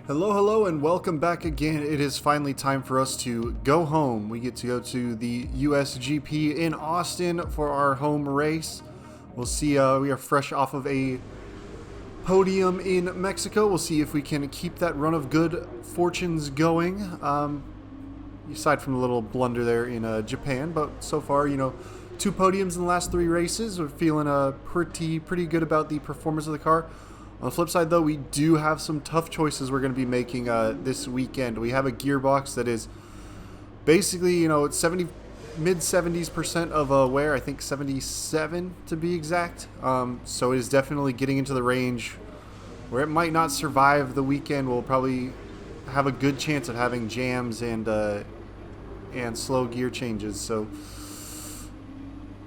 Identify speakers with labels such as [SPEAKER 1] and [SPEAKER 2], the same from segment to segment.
[SPEAKER 1] Hello, hello, and welcome back again. It is finally time for us to go home. We get to go to the USGP in Austin for our home race. We'll see, we are fresh off of a podium in Mexico. We'll see if we can keep that run of good fortunes going. Aside from a little blunder there in Japan, but so far, two podiums in the last three races. We're feeling pretty good about the performance of the car. On the flip side, though, we do have some tough choices we're going to be making this weekend. We have a gearbox that is basically, it's mid-70s% of wear. I think 77 to be exact. So it is definitely getting into the range where it might not survive the weekend. We'll probably have a good chance of having jams and slow gear changes. So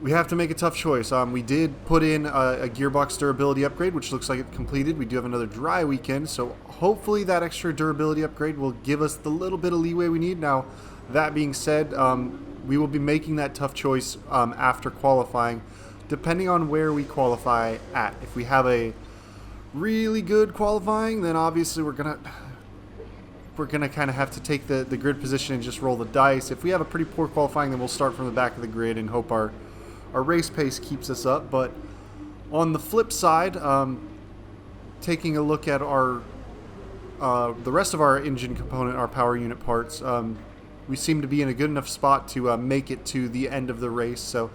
[SPEAKER 1] we have to make a tough choice. We did put in a gearbox durability upgrade, which looks like it completed. We do have another dry weekend, so hopefully that extra durability upgrade will give us the little bit of leeway we need. Now, that being said, we will be making that tough choice after qualifying, depending on where we qualify at. If we have a really good qualifying, then obviously we're gonna kind of have to take the grid position and just roll the dice. If we have a pretty poor qualifying, then we'll start from the back of the grid and hope our race pace keeps us up. But on the flip side, taking a look at our the rest of our engine component, our power unit parts, we seem to be in a good enough spot to make it to the end of the race. So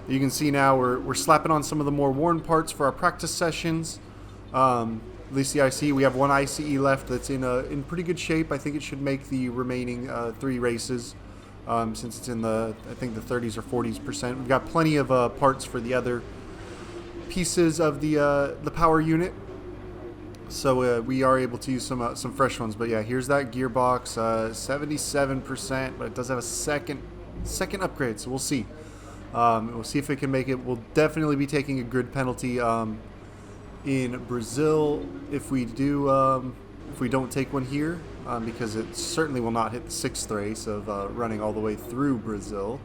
[SPEAKER 1] you can see now we're slapping on some of the more worn parts for our practice sessions. At least the ICE, we have one ICE left that's in pretty good shape. I think it should make the remaining three races. Since it's in I think the 30s or 40s%. We've got plenty of parts for the other pieces of the power unit, so we are able to use some fresh ones. But yeah, here's that gearbox, 77%, but it does have a second upgrade, so we'll see. We'll see if it can make it. We'll definitely be taking a grid penalty in Brazil if we don't take one here. Because it certainly will not hit the sixth race of running all the way through Brazil.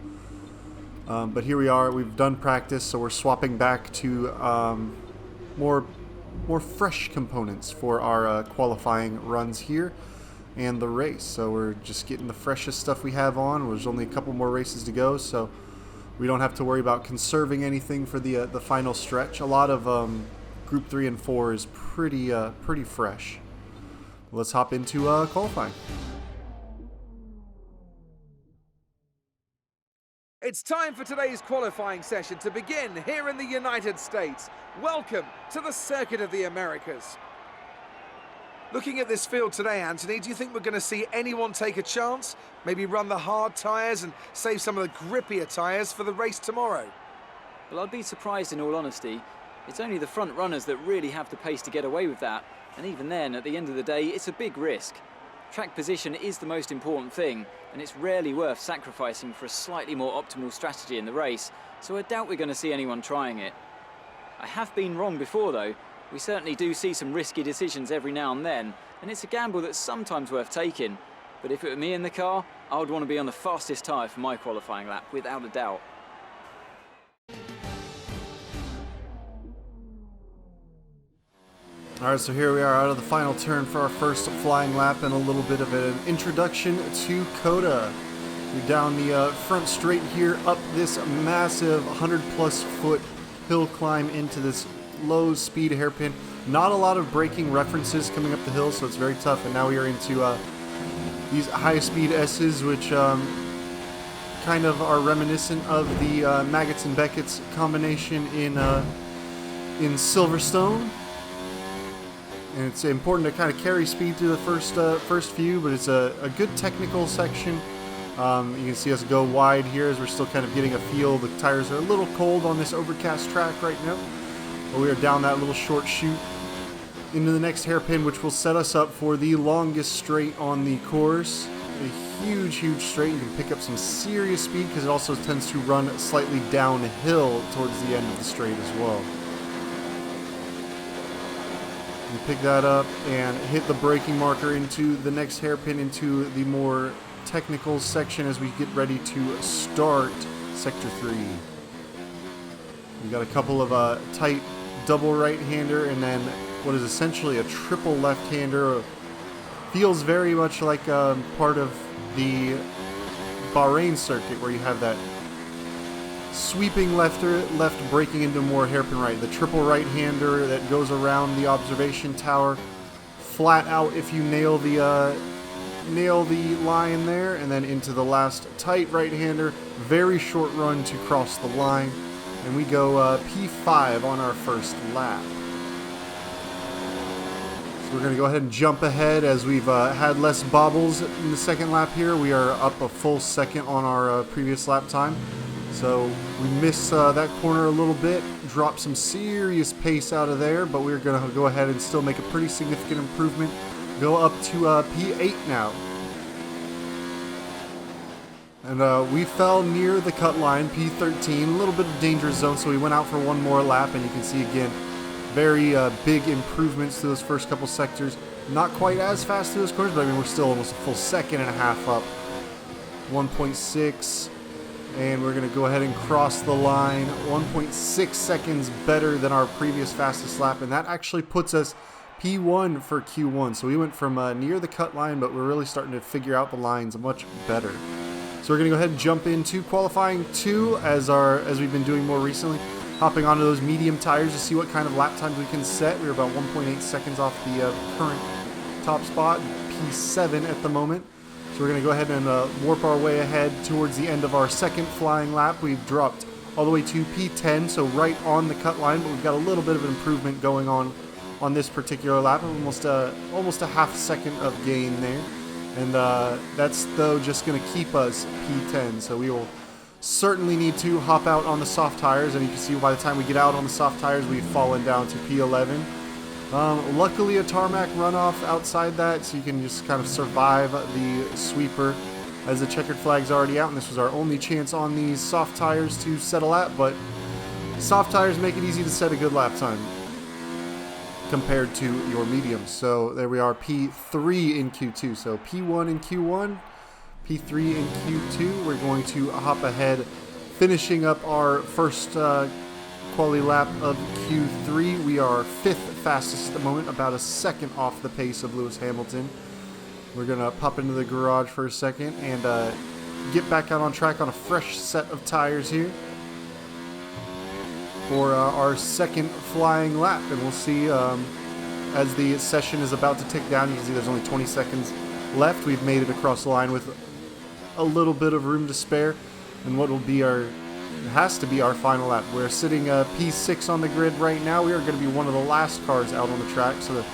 [SPEAKER 1] But here we are. We've done practice, so we're swapping back to more fresh components for our qualifying runs here and the race. So we're just getting the freshest stuff we have on. There's only a couple more races to go, so we don't have to worry about conserving anything for the final stretch. A lot of Group 3 and 4 is pretty fresh. Let's hop into qualifying.
[SPEAKER 2] It's time for today's qualifying session to begin here in the United States. Welcome to the Circuit of the Americas. Looking at this field today, Anthony, do you think we're going to see anyone take a chance? Maybe run the hard tyres and save some of the grippier tyres for the race tomorrow?
[SPEAKER 3] Well, I'd be surprised in all honesty. It's only the front runners that really have the pace to get away with that. And even then, at the end of the day, it's a big risk. Track position is the most important thing, and it's rarely worth sacrificing for a slightly more optimal strategy in the race, so I doubt we're going to see anyone trying it. I have been wrong before, though. We certainly do see some risky decisions every now and then, and it's a gamble that's sometimes worth taking. But if it were me in the car, I would want to be on the fastest tyre for my qualifying lap, without a doubt.
[SPEAKER 1] Alright, so here we are out of the final turn for our first flying lap and a little bit of an introduction to COTA. We're down the front straight here, up this massive 100+ foot hill climb into this low speed hairpin. Not a lot of braking references coming up the hill, so it's very tough. And now we are into these high speed S's, which kind of are reminiscent of the Maggots and Beckett's combination in Silverstone. And it's important to kind of carry speed through the first few, but it's a good technical section. You can see us go wide here as we're still kind of getting a feel. The tires are a little cold on this overcast track right now. But we are down that little short chute into the next hairpin, which will set us up for the longest straight on the course. A huge straight. You can pick up some serious speed because it also tends to run slightly downhill towards the end of the straight as well. You pick that up and hit the braking marker into the next hairpin, into the more technical section as we get ready to start Sector 3. We got a couple of tight double right-hander and then what is essentially a triple left-hander Feels very much like part of the Bahrain circuit, where you have that sweeping left breaking into more hairpin right. The triple right-hander that goes around the observation tower, flat out if you nail the line there, and then into the last tight right-hander. Very short run to cross the line, and we go P5 on our first lap. So we're going to go ahead and jump ahead as we've had less bobbles in the second lap here. We are up a full second on our previous lap time. So we miss that corner a little bit, drop some serious pace out of there, but we're going to go ahead and still make a pretty significant improvement. Go up to P8 now. And we fell near the cut line, P13, a little bit of dangerous zone, so we went out for one more lap, and you can see again, very big improvements to those first couple sectors. Not quite as fast through those corners, but I mean, we're still almost a full second and a half up. 1.6, and we're going to go ahead and cross the line. 1.6 seconds better than our previous fastest lap, and that actually puts us P1 for Q1. So we went from near the cut line, but we're really starting to figure out the lines much better. So we're going to go ahead and jump into qualifying 2 as we've been doing more recently. Hopping onto those medium tires to see what kind of lap times we can set. We're about 1.8 seconds off the current top spot, P7 at the moment. So we're going to go ahead and warp our way ahead towards the end of our second flying lap. We've dropped all the way to P10, so right on the cut line, but we've got a little bit of improvement going on this particular lap. Almost a half second of gain there. And that's, though, just going to keep us P10. So we will certainly need to hop out on the soft tires, and you can see by the time we get out on the soft tires, we've fallen down to P11. Luckily, a tarmac runoff outside that, so you can just kind of survive the sweeper as the checkered flag's already out, and this was our only chance on these soft tires to set a lap, but soft tires make it easy to set a good lap time compared to your mediums. So there we are, P3 in Q2. So P1 in Q1, P3 in Q2. We're going to hop ahead, finishing up our first quali lap of Q3. We are 5th fastest at the moment, about a second off the pace of Lewis Hamilton. We're going to pop into the garage for a second and get back out on track on a fresh set of tires here for our second flying lap. And we'll see as the session is about to tick down. You can see there's only 20 seconds left. We've made it across the line with a little bit of room to spare, and what will be has to be our final lap. We're sitting P6 on the grid right now. We are going to be one of the last cars out on the track, so the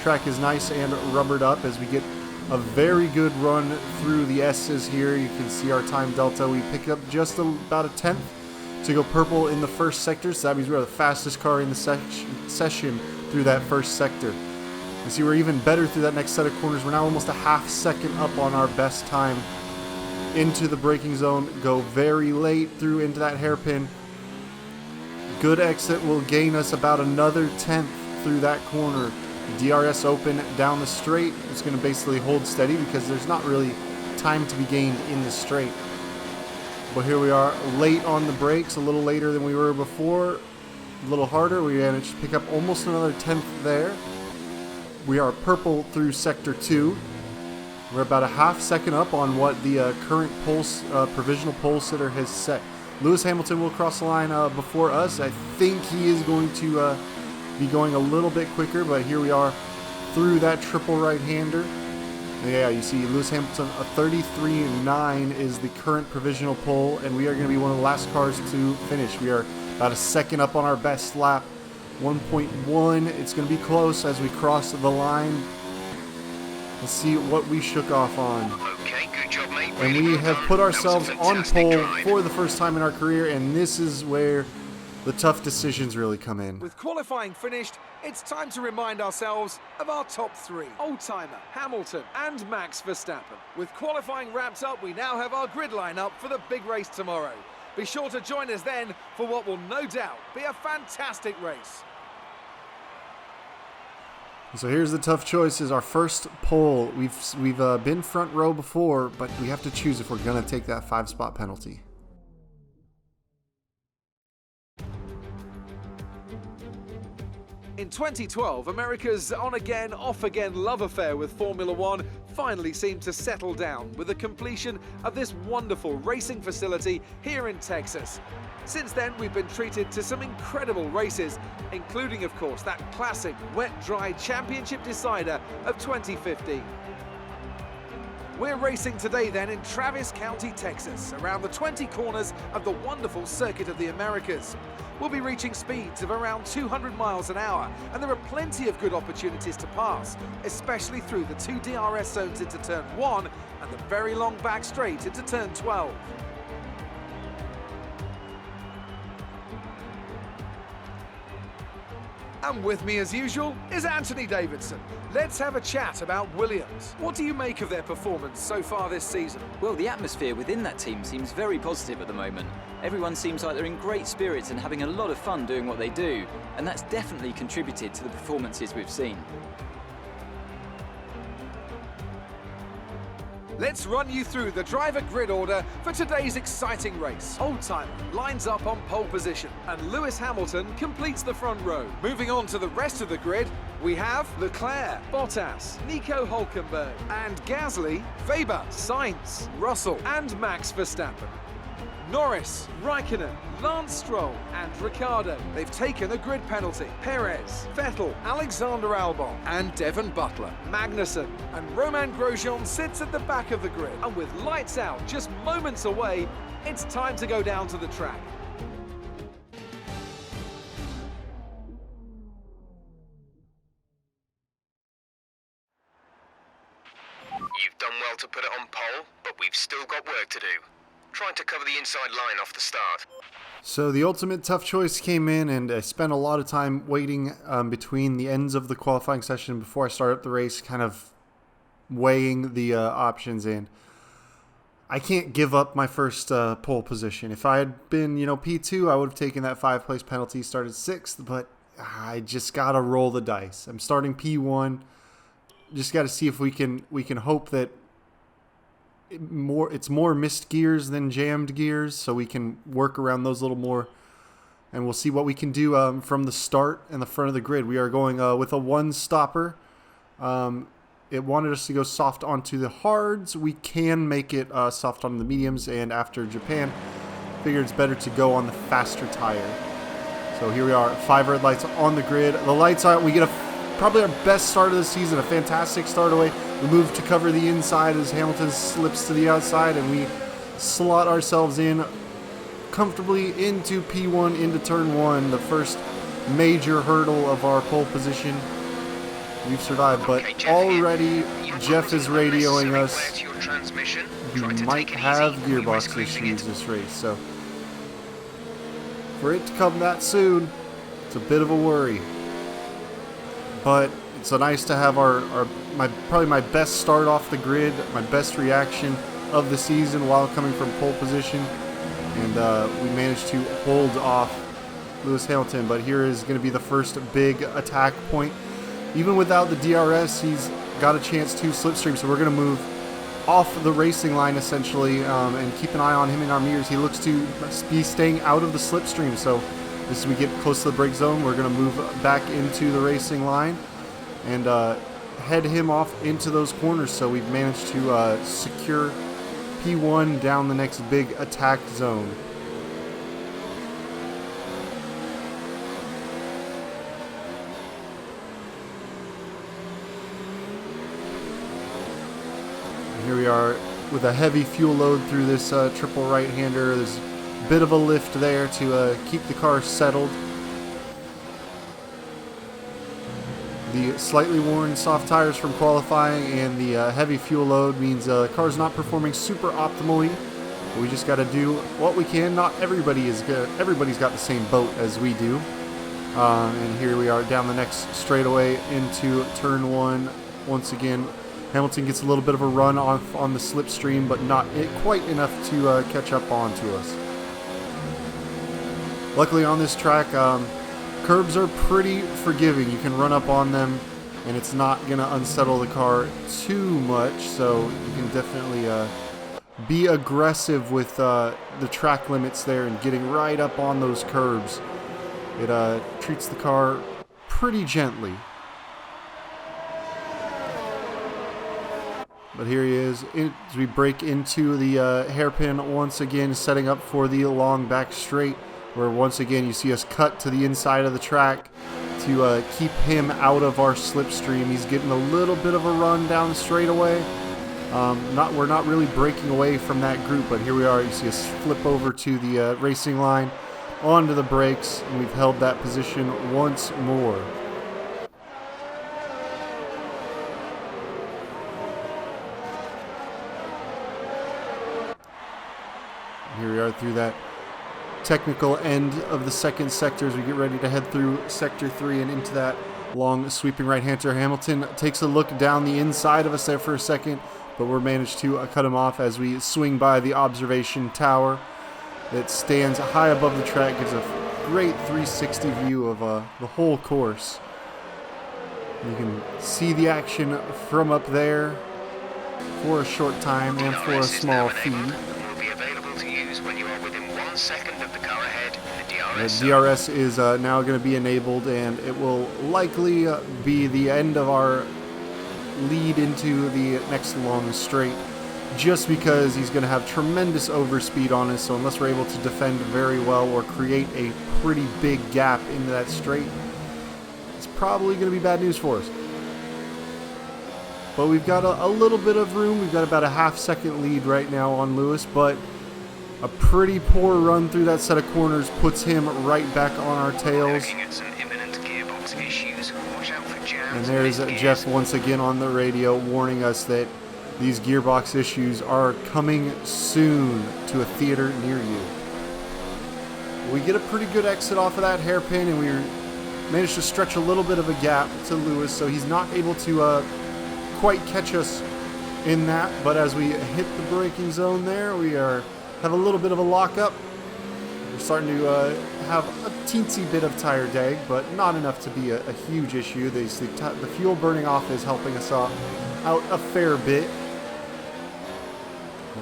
[SPEAKER 1] track is nice and rubbered up as we get a very good run through the S's here. You can see our time delta. We picked up just about a 10th to go purple in the first sector, so that means we're the fastest car in the session through that first sector. You see we're even better through that next set of corners. We're now almost a half second up on our best time into the braking zone. Go very late through into that hairpin. Good exit will gain us about another 10th through that corner. DRS open down the straight. It's going to basically hold steady because there's not really time to be gained in the straight. But here we are, late on the brakes, a little later than we were before, a little harder. We managed to pick up almost another 10th there. We are purple through sector 2. We're about a half second up on what the current provisional pole sitter has set. Lewis Hamilton will cross the line before us. I think he is going to be going a little bit quicker, but here we are through that triple right-hander. Yeah, you see Lewis Hamilton, a 33.9 is the current provisional pole, and we are going to be one of the last cars to finish. We are about a second up on our best lap. 1.1, it's going to be close as we cross the line. Let's see what we shook off on.
[SPEAKER 4] Okay, good job, mate.
[SPEAKER 1] And we have put ourselves on pole for the first time in our career, and this is where the tough decisions really come in.
[SPEAKER 2] With qualifying finished, it's time to remind ourselves of our top 3. Oldtimer, Hamilton and Max Verstappen. With qualifying wrapped up, we now have our grid line up for the big race tomorrow. Be sure to join us then for what will no doubt be a fantastic race.
[SPEAKER 1] So here's the tough choices. Our first pole. We've been front row before, but we have to choose if we're going to take that 5-spot penalty.
[SPEAKER 2] In 2012, America's on-again, off-again love affair with Formula One finally seemed to settle down with the completion of this wonderful racing facility here in Texas. Since then, we've been treated to some incredible races, including, of course, that classic wet-dry championship decider of 2015. We're racing today then in Travis County, Texas, around the 20 corners of the wonderful Circuit of the Americas. We'll be reaching speeds of around 200 miles an hour, and there are plenty of good opportunities to pass, especially through the 2 DRS zones into turn 1 and the very long back straight into turn 12. And with me as usual is Anthony Davidson. Let's have a chat about Williams. What do you make of their performance so far this season?
[SPEAKER 3] Well, the atmosphere within that team seems very positive at the moment. Everyone seems like they're in great spirits and having a lot of fun doing what they do, and that's definitely contributed to the performances we've seen.
[SPEAKER 2] Let's run you through the driver grid order for today's exciting race. Oldtimer lines up on pole position, and Lewis Hamilton completes the front row. Moving on to the rest of the grid, we have Leclerc, Bottas, Nico Hülkenberg, and Gasly, Weber, Sainz, Russell, and Max Verstappen. Norris, Raikkonen, Lance Stroll, and Ricciardo. They've taken a grid penalty. Perez, Vettel, Alexander Albon, and Devon Butler. Magnussen and Romain Grosjean sits at the back of the grid. And with lights out just moments away, it's time to go down to the track.
[SPEAKER 4] You've done well to put it on pole, but we've still got work to do. Trying to cover the inside line off the start.
[SPEAKER 1] So the ultimate tough choice came in, and I spent a lot of time waiting between the ends of the qualifying session before I started up the race, kind of weighing the options in. I can't give up my first pole position. If I had been, P2, I would have taken that 5-place penalty, started 6th, but I just got to roll the dice. I'm starting P1. Just got to see if we can hope that it's more missed gears than jammed gears, so we can work around those a little more, and we'll see what we can do from the start and the front of the grid. We are going with a 1-stopper. It wanted us to go soft onto the hards. We can make it soft on the mediums, and after Japan, figured it's better to go on the faster tire. So here we are, 5 red lights on the grid. The lights out, we get probably our best start of the season, a fantastic start away. We move to cover the inside as Hamilton slips to the outside, and we slot ourselves in comfortably into P1, into turn 1, the first major hurdle of our pole position. We've survived, but already Jeff is radioing us. We might have gearbox issues this race, so for it to come that soon, it's a bit of a worry. But it's so nice to have probably my best start off the grid, my best reaction of the season while coming from pole position, and we managed to hold off Lewis Hamilton. But here is going to be the first big attack point. Even without the DRS, he's got a chance to slipstream, so we're going to move off the racing line essentially, and keep an eye on him in our mirrors. He looks to be staying out of the slipstream, so as we get close to the brake zone, we're going to move back into the racing line and head him off into those corners. So we've managed to secure P1 down the next big attack zone. And here we are with a heavy fuel load through this triple right-hander. There's a bit of a lift there to keep the car settled. The slightly worn soft tires from qualifying and the heavy fuel load means the car's not performing super optimally. But we just got to do what we can. Not everybody is good. Everybody's got the same boat as we do. And here we are down the next straightaway into turn 1. Once again, Hamilton gets a little bit of a run off on the slipstream, but not quite enough to catch up onto us. Luckily on this track, curbs are pretty forgiving. You can run up on them and it's not going to unsettle the car too much, so you can definitely be aggressive with the track limits there and getting right up on those curbs. It treats the car pretty gently. But here he is as we break into the hairpin once again, setting up for the long back straight, where once again you see us cut to the inside of the track to keep him out of our slipstream. He's getting a little bit of a run down the straightaway. We're not really breaking away from that group, but here we are. You see us flip over to the racing line, onto the brakes, and we've held that position once more. Here we are through that technical end of the second sector as we get ready to head through sector 3 and into that long sweeping right-hander. Hamilton takes a look down the inside of us there for a second, but we're managed to cut him off as we swing by the observation tower that stands high above the track, gives a great 360 view of the whole course. You can see the action from up there for a short time and for a small fee. The DRS is now going to be enabled, and it will likely be the end of our lead into the next long straight, just because he's going to have tremendous overspeed on us. So unless we're able to defend very well or create a pretty big gap into that straight, it's probably going to be bad news for us. But we've got a little bit of room. We've got about a half-second lead right now on Lewis, but a pretty poor run through that set of corners puts him right back on our tails. And there's Jeff once again on the radio warning us that these gearbox issues are coming soon to a theater near you. We get a pretty good exit off of that hairpin, and we managed to stretch a little bit of a gap to Lewis, so he's not able to quite catch us in that. But as we hit the braking zone there, we have a little bit of a lockup. We're starting to have a teensy bit of tire drag, but not enough to be a huge issue. The fuel burning off is helping us out a fair bit.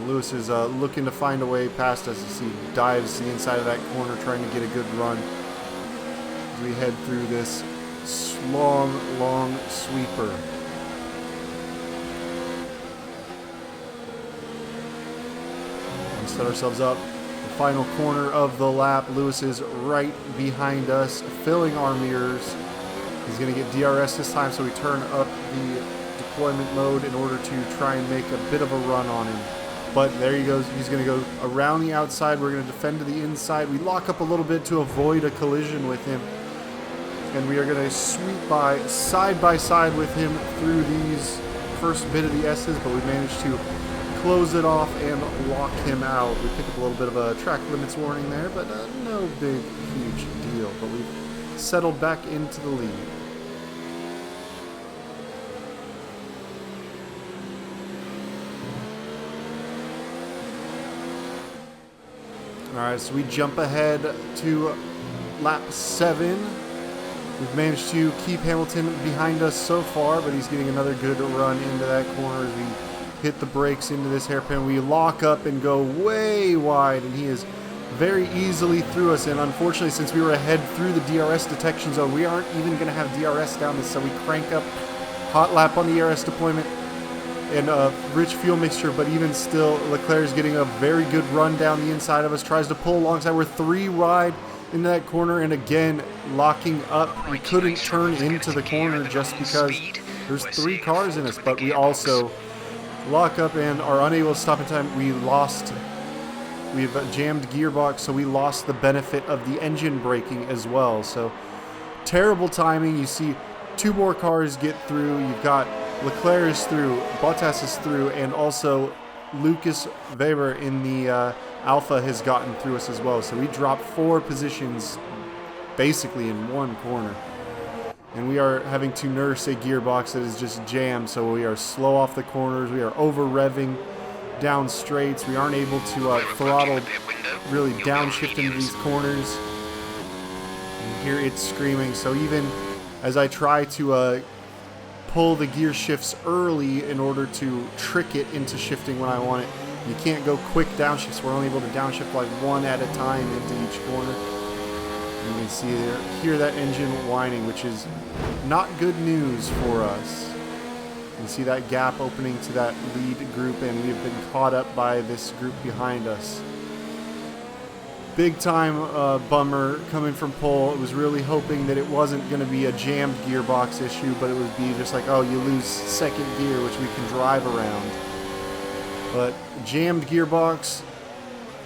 [SPEAKER 1] Lewis is looking to find a way past us as he dives the inside of that corner, trying to get a good run as we head through this long sweeper. Set ourselves up. The final corner of the lap. Lewis is right behind us, filling our mirrors. He's going to get DRS this time, so we turn up the deployment mode in order to try and make a bit of a run on him. But there he goes. He's going to go around the outside. We're going to defend to the inside. We lock up a little bit to avoid a collision with him. And we are going to sweep by side with him through these first bit of the S's, but we managed to close it off and lock him out. We pick up a little bit of a track limits warning there, but no big, huge deal. But we've settled back into the lead. Alright, so we jump ahead to lap 7. We've managed to keep Hamilton behind us so far, but he's getting another good run into that corner as we hit the brakes into this hairpin. We lock up and go way wide, and he is very easily through us. And unfortunately, since we were ahead through the DRS detection zone, we aren't even going to have DRS down this, so we crank up hot lap on the DRS deployment and rich fuel mixture. But even still, Leclerc is getting a very good run down the inside of us, tries to pull alongside. We're 3 wide into that corner, and again locking up. We couldn't turn into the corner just because there's 3 cars in us, but we also lock up and are unable to stop in time. We've jammed gearbox, so we lost the benefit of the engine braking as well. So terrible timing. You see 2 more cars get through. You've got Leclerc is through, Bottas is through, and also Lucas Weber in the Alpha has gotten through us as well. So we dropped 4 positions basically in 1 corner. And we are having to nurse a gearbox that is just jammed, so we are slow off the corners. We are over-revving down straights. We aren't able to throttle, really downshift into these corners. And here it's screaming. So even as I try to pull the gear shifts early in order to trick it into shifting when I want it, you can't go quick downshifts. We're only able to downshift like 1 at a time into each corner. You can see there, hear that engine whining, which is not good news for us. You can see that gap opening to that lead group, and we've been caught up by this group behind us. Big time bummer coming from pole. It was really hoping that it wasn't going to be a jammed gearbox issue, but it would be just like, oh, you lose second gear, which we can drive around. But jammed gearbox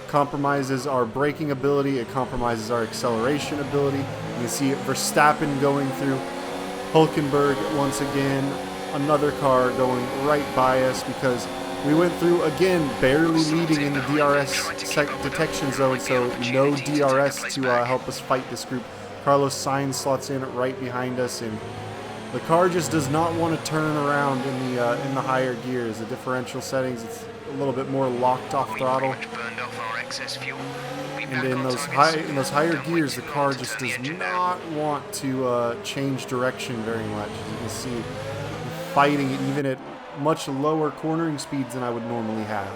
[SPEAKER 1] compromises our braking ability. It compromises our acceleration ability. You can see Verstappen going through Hulkenberg once again. Another car going right by us because we went through, again, barely leading in the DRS detection zone, so no DRS to help us fight this group. Carlos Sainz slots in right behind us, and the car just does not want to turn around in the higher gears. The differential settings, it's a little bit more locked off throttle. And in those higher gears, the car just does not want to change direction very much. As you can see, fighting it even at much lower cornering speeds than I would normally have.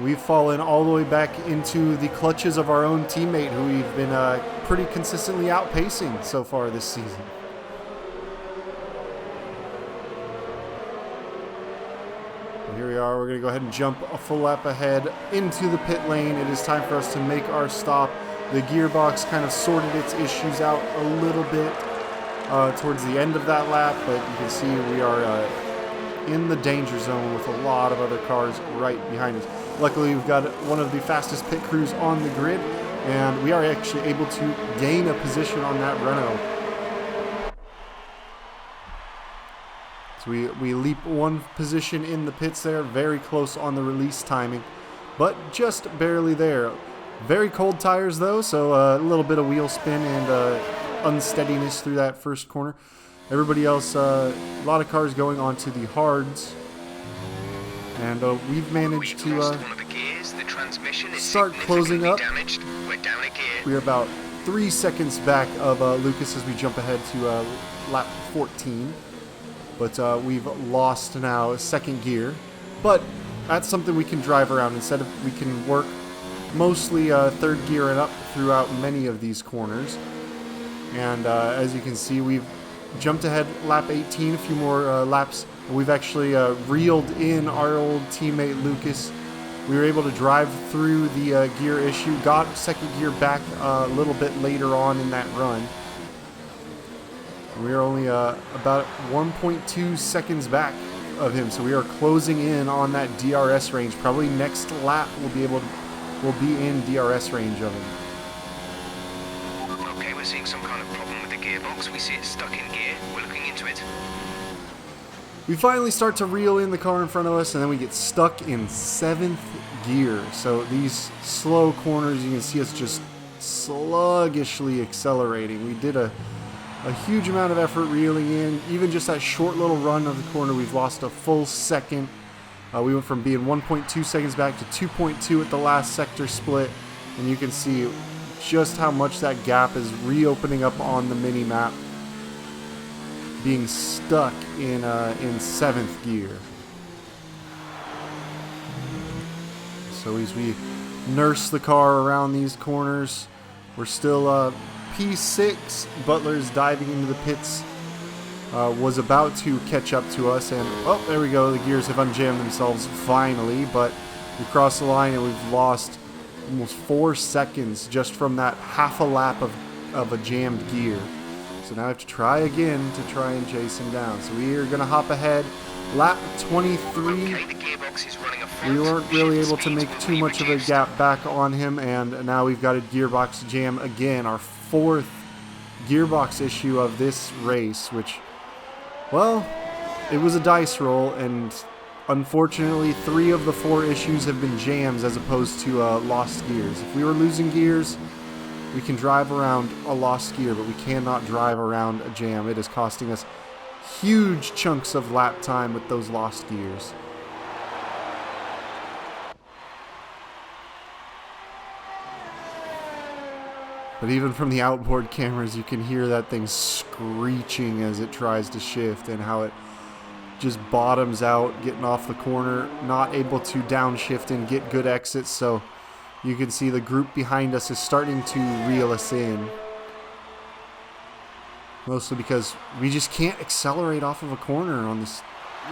[SPEAKER 1] We've fallen all the way back into the clutches of our own teammate, who we've been pretty consistently outpacing so far this season. Here we are. We're going to go ahead and jump a full lap ahead into the pit lane. It is time for us to make our stop. The gearbox kind of sorted its issues out a little bit towards the end of that lap, but you can see we are in the danger zone with a lot of other cars right behind us. Luckily, we've got one of the fastest pit crews on the grid, and we are actually able to gain a position on that Renault. So we leap one position in the pits there, very close on the release timing, but just barely there. Very cold tires though, so a little bit of wheel spin and unsteadiness through that first corner. Everybody else, a lot of cars going onto the hards, and we've managed to start closing up. We're about 3 seconds back of Lucas as we jump ahead to lap 14, but we've lost now second gear, but that's something we can drive around. Instead of, we can work mostly third gear and up throughout many of these corners. And as you can see, we've jumped ahead lap 18, a few more laps. We've actually reeled in our old teammate Lucas. We were able to drive through the gear issue, got second gear back a little bit later on in that run. We are only about 1.2 seconds back of him, so we are closing in on that DRS range. Probably next lap we'll be in DRS range of him.
[SPEAKER 4] We're seeing some kind of problem with the gearbox. We see it stuck in gear. We're looking into it.
[SPEAKER 1] We finally start to reel in the car in front of us, and then we get stuck in 7th gear. So these slow corners, you can see us just sluggishly accelerating. We did a huge amount of effort reeling in. Even just that short little run of the corner, we've lost a full second. We went from being 1.2 seconds back to 2.2 at the last sector split, and you can see just how much that gap is reopening up on the mini map, being stuck in 7th gear. So as we nurse the car around these corners, we're still P6. Butler's diving into the pits, was about to catch up to us, and oh, there we go. The gears have unjammed themselves finally, but we crossed the line and we've lost almost 4 seconds just from that half a lap of a jammed gear. So now I have to try again to try and chase him down. So we are going to hop ahead. Lap 23, we weren't really able to make too much of a gap back on him, and now we've got a gearbox jam again, our 4th gearbox issue of this race, which, well, it was a dice roll, and unfortunately 3 of the 4 issues have been jams as opposed to lost gears. If we were losing gears, we can drive around a lost gear, but we cannot drive around a jam. It is costing us huge chunks of lap time with those lost gears. But even from the outboard cameras, you can hear that thing screeching as it tries to shift, and how it just bottoms out, getting off the corner, not able to downshift and get good exits. So you can see the group behind us is starting to reel us in. Mostly because we just can't accelerate off of a corner on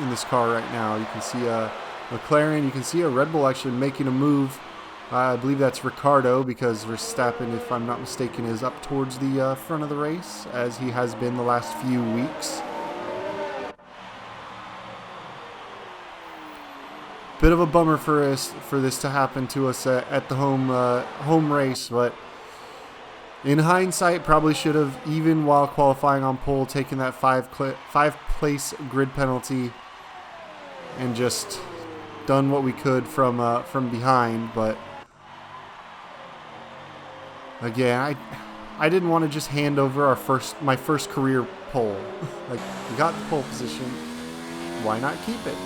[SPEAKER 1] in this car right now. You can see a McLaren, you can see a Red Bull actually making a move. I believe that's Ricciardo, because Verstappen, if I'm not mistaken, is up towards the front of the race, as he has been the last few weeks. Bit of a bummer for us for this to happen to us at the home race, but in hindsight, probably should have, even while qualifying on pole, taken that five place grid penalty and just done what we could from behind. But again, I didn't want to just hand over my first career pole. Like, we got the pole position, why not keep it?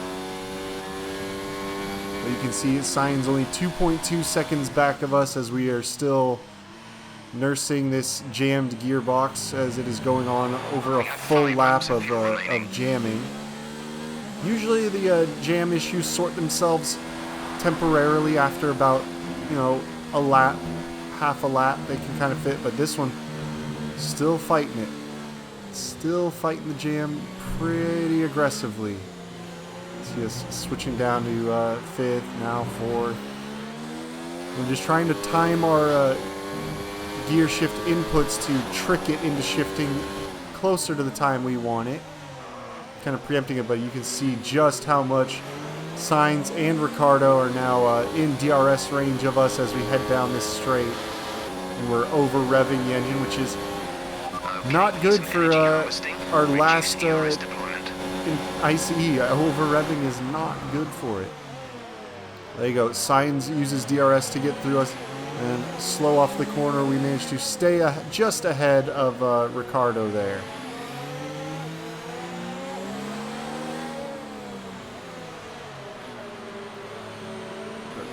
[SPEAKER 1] But you can see Sainz only 2.2 seconds back of us, as we are still nursing this jammed gearbox as it is going on over a full lap of jamming. Usually the jam issues sort themselves temporarily after about, a lap, half a lap, they can kind of fit, but this one, still fighting it. Still fighting the jam pretty aggressively. See us switching down to fifth, now fourth. We're just trying to time our gear shift inputs to trick it into shifting closer to the time we want it. Kind of preempting it, but you can see just how much Sainz and Ricciardo are now in DRS range of us as we head down this straight. And we're over revving the engine, which is not good for our last in ICE. Over revving is not good for it. There you go. Sainz uses DRS to get through us. And slow off the corner, we managed to stay just ahead of Ricciardo there.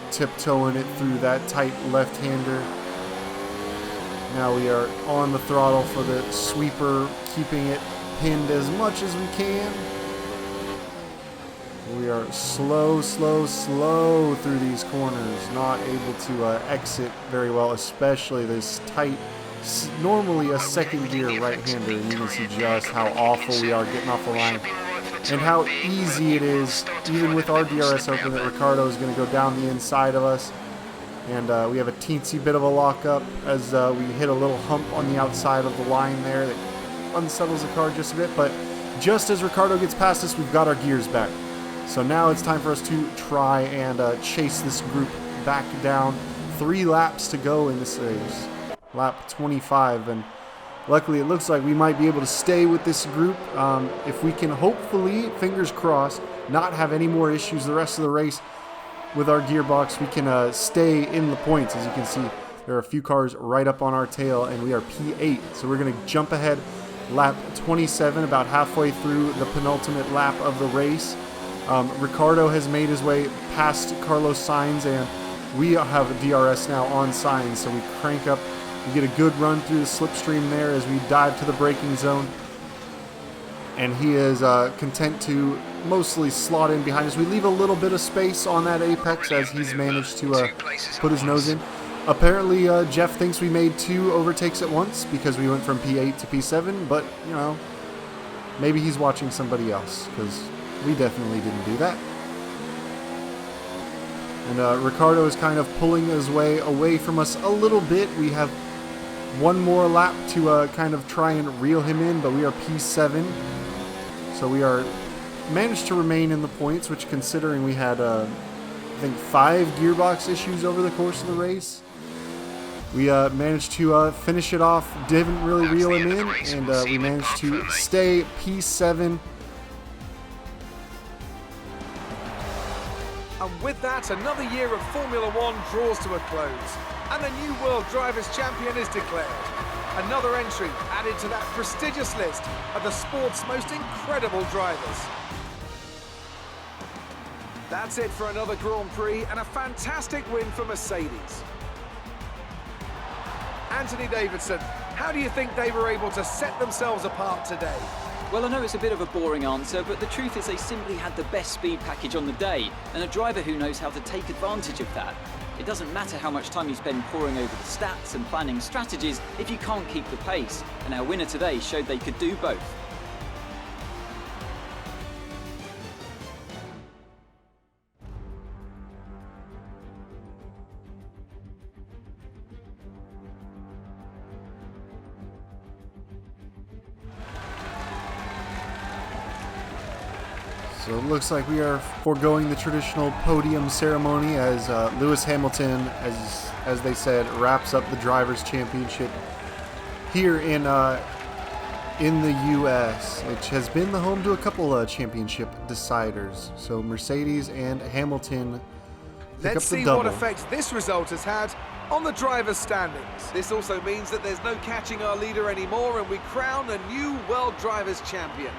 [SPEAKER 1] Tiptoeing it through that tight left-hander. Now we are on the throttle for the sweeper, keeping it pinned as much as we can. We are slow through these corners, not able to exit very well, especially this tight, normally a second gear right-hander, and you can see just how awful we are getting off the line, and how easy it is, even with our DRS open, that Ricciardo is going to go down the inside of us, and we have a teensy bit of a lockup as we hit a little hump on the outside of the line there that unsettles the car just a bit, but just as Ricciardo gets past us, we've got our gears back. So now it's time for us to try and chase this group back down. 3 laps to go in this race. Lap 25. And luckily it looks like we might be able to stay with this group. If we can hopefully, fingers crossed, not have any more issues the rest of the race with our gearbox, we can stay in the points. As you can see, there are a few cars right up on our tail, and we are P8. So we're going to jump ahead lap 27, about halfway through the penultimate lap of the race. Ricciardo has made his way past Carlos Sainz, and we have a DRS now on Sainz, so we crank up, we get a good run through the slipstream there as we dive to the braking zone, and he is content to mostly slot in behind us. We leave a little bit of space on that apex as he's managed to put his nose in. Apparently Jeff thinks we made 2 overtakes at once because we went from P8 to P7, but maybe he's watching somebody else, because we definitely didn't do that. And Ricciardo is kind of pulling his way away from us a little bit. We have one more lap to kind of try and reel him in, but we are P7. So we are managed to remain in the points, which, considering we had, I think, 5 gearbox issues over the course of the race, we managed to finish it off, didn't really reel him in, and we managed to stay P7.
[SPEAKER 2] And with that, another year of Formula One draws to a close, and a new World Drivers' Champion is declared. Another entry added to that prestigious list of the sport's most incredible drivers. That's it for another Grand Prix and a fantastic win for Mercedes. Anthony Davidson, how do you think they were able to set themselves apart today?
[SPEAKER 3] Well, I know it's a bit of a boring answer, but the truth is they simply had the best speed package on the day, and a driver who knows how to take advantage of that. It doesn't matter how much time you spend poring over the stats and planning strategies if you can't keep the pace, and our winner today showed they could do both.
[SPEAKER 1] So it looks like we are foregoing the traditional podium ceremony as Lewis Hamilton, as they said, wraps up the Drivers' Championship here in the U.S., which has been the home to a couple championship deciders. So Mercedes and Hamilton pick
[SPEAKER 2] Let's
[SPEAKER 1] up the
[SPEAKER 2] see
[SPEAKER 1] double.
[SPEAKER 2] what effect this result has had on the drivers' standings. This also means that there's no catching our leader anymore, and we crown a new World Drivers' Champion.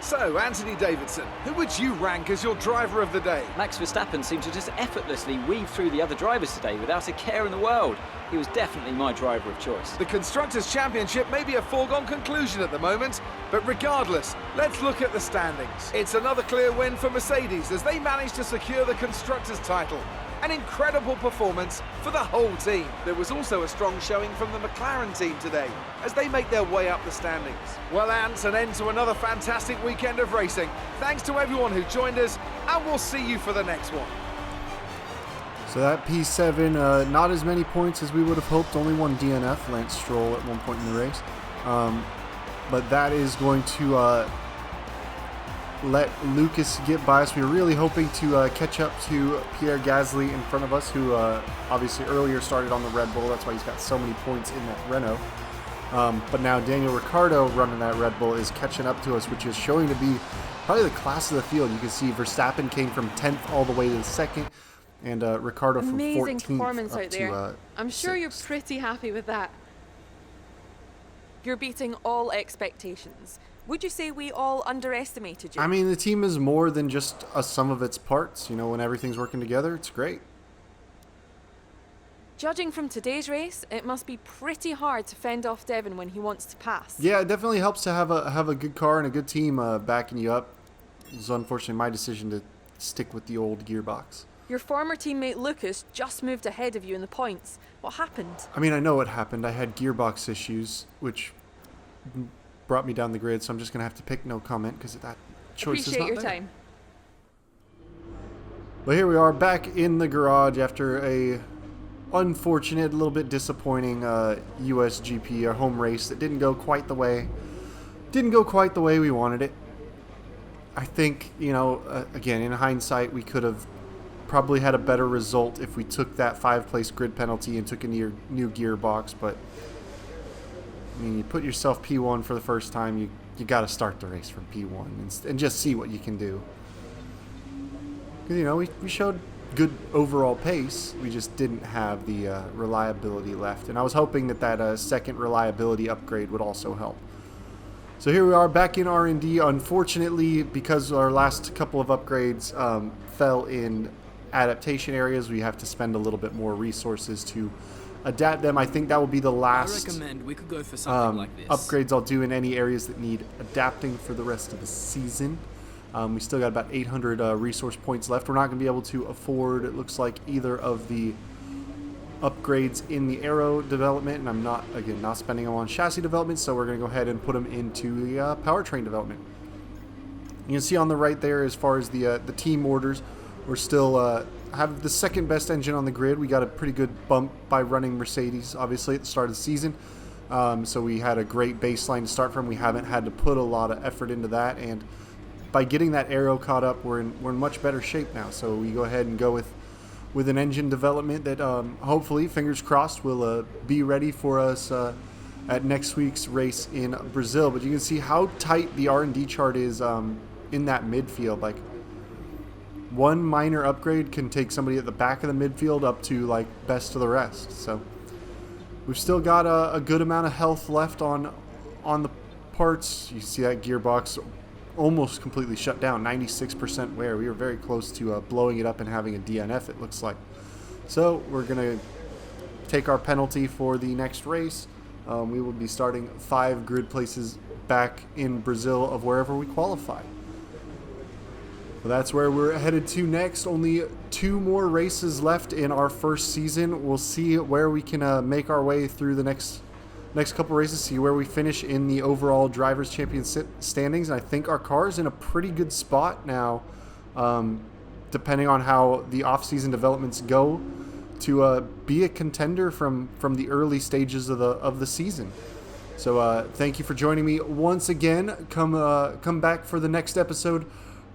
[SPEAKER 2] So, Anthony Davidson, who would you rank as your driver of the day?
[SPEAKER 3] Max Verstappen seemed to just effortlessly weave through the other drivers today without a care in the world. He was definitely my driver of choice.
[SPEAKER 2] The Constructors' Championship may be a foregone conclusion at the moment, but regardless, let's look at the standings. It's another clear win for Mercedes as they managed to secure the Constructors' title. An incredible performance for the whole team. There was also a strong showing from the McLaren team today as they make their way up the standings. Well, Ants, an end to another fantastic weekend of racing. Thanks to everyone who joined us, and we'll see you for the next one.
[SPEAKER 1] So that P7, not as many points as we would have hoped. Only one DNF, Lance Stroll, at one point in the race. But that is going to let Lucas get by us. We were really hoping to catch up to Pierre Gasly in front of us, who obviously earlier started on the Red Bull. That's why he's got so many points in that Renault. But now Daniel Ricciardo running that Red Bull is catching up to us, which is showing to be probably the class of the field. You can see Verstappen came from 10th all the way to the second, and Ricciardo from 14th
[SPEAKER 5] Amazing performance out there.
[SPEAKER 1] to
[SPEAKER 5] I'm sure you're
[SPEAKER 1] 6th.
[SPEAKER 5] pretty happy with that. You're beating all expectations. Would you say we all underestimated you?
[SPEAKER 1] I mean, the team is more than just a sum of its parts. You know, when everything's working together, it's great.
[SPEAKER 5] Judging from today's race, it must be pretty hard to fend off Devon when he wants to pass.
[SPEAKER 1] Yeah, it definitely helps to have a good car and a good team backing you up. It was unfortunately my decision to stick with the old gearbox.
[SPEAKER 5] Your former teammate Lucas just moved ahead of you in the points. What happened?
[SPEAKER 1] I mean, I know what happened. I had gearbox issues, which brought me down the grid, so I'm just going to have to pick no comment because that choice is
[SPEAKER 5] Appreciate
[SPEAKER 1] not
[SPEAKER 5] your
[SPEAKER 1] there.
[SPEAKER 5] time.
[SPEAKER 1] But here we are back in the garage after a unfortunate, a little bit disappointing USGP, our home race that didn't go quite the way we wanted it. I think, you know, again, in hindsight, we could have probably had a better result if we took that 5-place grid penalty and took a new gearbox, but I mean, you put yourself P1 for the first time, you got to start the race from P1 and just see what you can do. Because, you know, we showed good overall pace. We just didn't have the reliability left. And I was hoping that second reliability upgrade would also help. So here we are back in R&D. Unfortunately, because our last couple of upgrades fell in adaptation areas, we have to spend a little bit more resources to adapt them. I think that will be the last
[SPEAKER 6] I recommend we could go for something like this.
[SPEAKER 1] upgrades I'll do in any areas that need adapting for the rest of the season. We still got about 800 resource points left. We're not going to be able to afford, it looks like, either of the upgrades in the aero development, and I'm not spending them on chassis development, so we're going to go ahead and put them into the powertrain development. You can see on the right there, as far as the team orders, we're still have the second best engine on the grid. We got a pretty good bump by running Mercedes, obviously, at the start of the season. So we had a great baseline to start from. We haven't had to put a lot of effort into that, and by getting that aero caught up, we're in much better shape now. So we go ahead and go with an engine development that hopefully, fingers crossed, will be ready for us at next week's race in Brazil. But you can see how tight the R&D chart is in that midfield. Like, one minor upgrade can take somebody at the back of the midfield up to like best of the rest. So we've still got a good amount of health left on the parts. You see that gearbox almost completely shut down, 96% wear. We were very close to blowing it up and having a DNF, it looks like. So we're going to take our penalty for the next race. We will be starting 5 grid places back in Brazil of wherever we qualify. Well, that's where we're headed to next. Only 2 more races left in our first season. We'll see where we can make our way through the next couple races, see where we finish in the overall Drivers' Championship standings. And I think our car is in a pretty good spot now, depending on how the off-season developments go, to be a contender from the early stages of the season. So thank you for joining me once again. Come back for the next episode.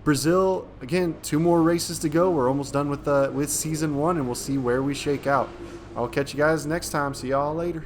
[SPEAKER 1] Brazil, again, 2 more races to go. We're almost done with season 1, and we'll see where we shake out. I'll catch you guys next time. See y'all later.